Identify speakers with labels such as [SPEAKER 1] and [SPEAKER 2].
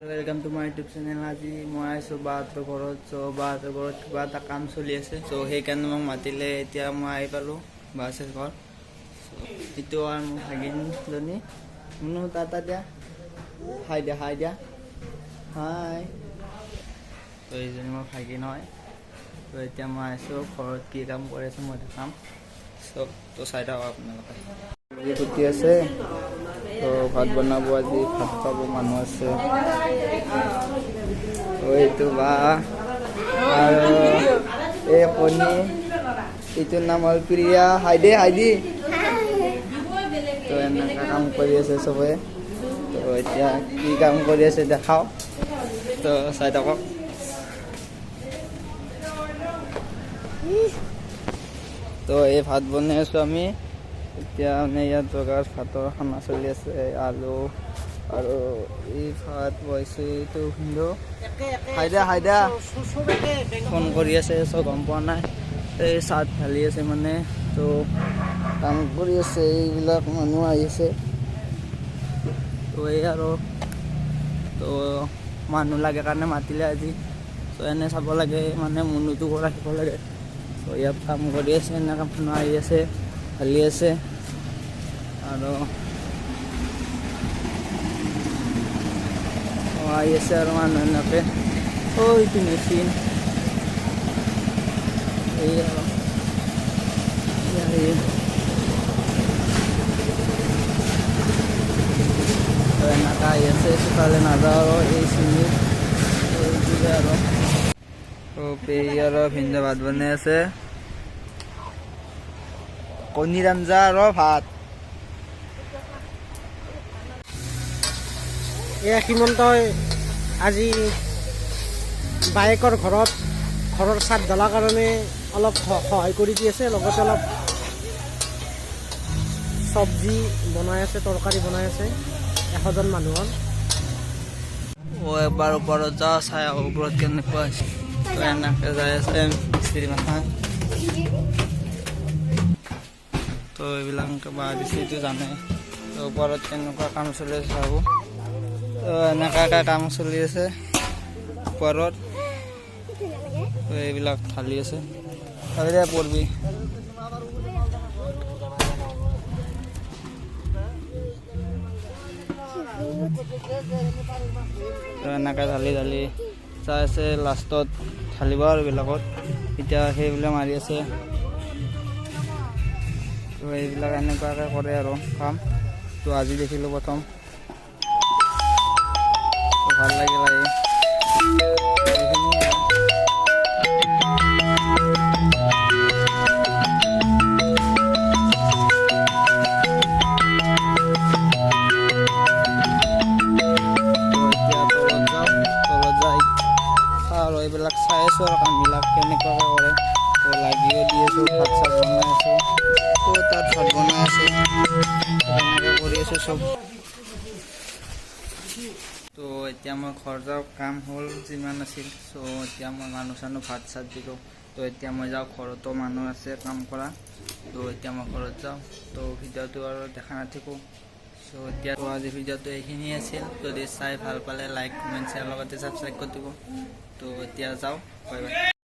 [SPEAKER 1] Welcome to my YouTube channel. আজি মই আছো বাহঁতৰ ঘৰত বাহঁতৰ ঘৰত কিবা এটা কাম চলি আছে সেইকাৰণে মোক মাতিলে এতিয়া মই আহি পালোঁ বাহঁতৰ ঘৰ এইটো আৰু মোৰ ভাগিনজনী মুনু টাটা দিয়া হাই দিয়া হাই এইজনী মোৰ ভাগিন হয় এতিয়া মই আহিছোঁ ঘৰত কি কাম কৰি আছোঁ মই দেখাম চাই থাকক আপোনালোকে ফুটি আছে ভাত বনাব আজি ভাত খাব মানুহ আছে এইটো বা আৰু এই কণী এইটোৰ নাম হ'ল প্ৰিয়া হাইদি এনেকুৱা কাম কৰি আছে চবে এতিয়া কি কাম কৰি আছে দেখাও চাই থাকক এই ভাত বনাই আছোঁ আমি এতিয়া মানে ইয়াত জগাৰ ভাতৰ খানা চলি আছে আলু আৰু এই ভাত বনাইছে এইটো কিন্তু হাইদা ফোন কৰি আছে গম পোৱা নাই এই চাট ঢালি আছে মানে কাম কৰি আছে এইবিলাক মানুহ আহিছে এই আৰু মানুহ লাগে কাৰণে মাতিলে আজি এনে চাব লাগে মানে মুনুটো ৰাখিব লাগে ইয়াত কাম কৰি আছে এনেকৈ মানুহ আহি আছে ঢালি আছে আৰু আহি আছে আৰু মানুহ এনেকৈ এইটো মেচিন এই আৰু এনেকৈ আহি আছে সিফালে নাযাওঁ আৰু এই চিনি আৰু পেহী আৰু ভিনদেউ ভাত বনাই আছে কণীৰ আঞ্জা আৰু ভাত
[SPEAKER 2] এয়া সীমন্তই আজি বায়েকৰ ঘৰৰ ছাদ ঢলাৰ কাৰণে অলপ সহায় কৰি দি আছে লগতে অলপ চব্জি বনাই আছে তৰকাৰী বনাই আছে 100জন মানুহৰ
[SPEAKER 1] এবাৰ ওপৰত যাওঁ চাই ওপৰত কেনেকুৱা হৈছে এনেকৈ যাই আছে মিস্ত্ৰী মাথা এইবিলাক মিস্ত্ৰীটো জানে ওপৰত কেনেকুৱা কাম চলি আছে চাব এনেকুৱাকৈ কাম চলি আছে ওপৰত এইবিলাক ঢালি আছে পৰবি এনেকৈ ঢালি চাই আছে লাষ্টত ঢালিব আৰু এইবিলাকত এতিয়া সেইবিলাক মাৰি আছে এইবিলাক এনেকুৱাকৈ কৰে আৰু কাম আজি দেখিলোঁ প্ৰথম ভাল লাগিল আহি এইবিলাক চাই আছোঁ আৰু কামবিলাক কেনেকুৱাকৈ কৰে লাগিও দি আছোঁ ভাত চাত বনাই আছোঁ তাত ভাত বনাই আছে এনেকৈ কৰি আছোঁ চব এতিয়া মই ঘৰ যাওঁ কাম হ'ল যিমান আছিল এতিয়া মই মানুহ চানুহ ভাত চাত দিলোঁ এতিয়া মই যাওঁ ঘৰতো মানুহ আছে কাম কৰা এতিয়া মই ঘৰত যাওঁ ভিডিঅ'টো আৰু দেখা নাথাকোঁ এতিয়া আজি ভিডিঅ'টো এইখিনিয়ে আছিল যদি চাই ভাল পালে লাইক কমেণ্ট শ্বেয়াৰ লগতে ছাবস্ক্ৰাইব কৰি দিব এতিয়া যাওঁ বাই বাই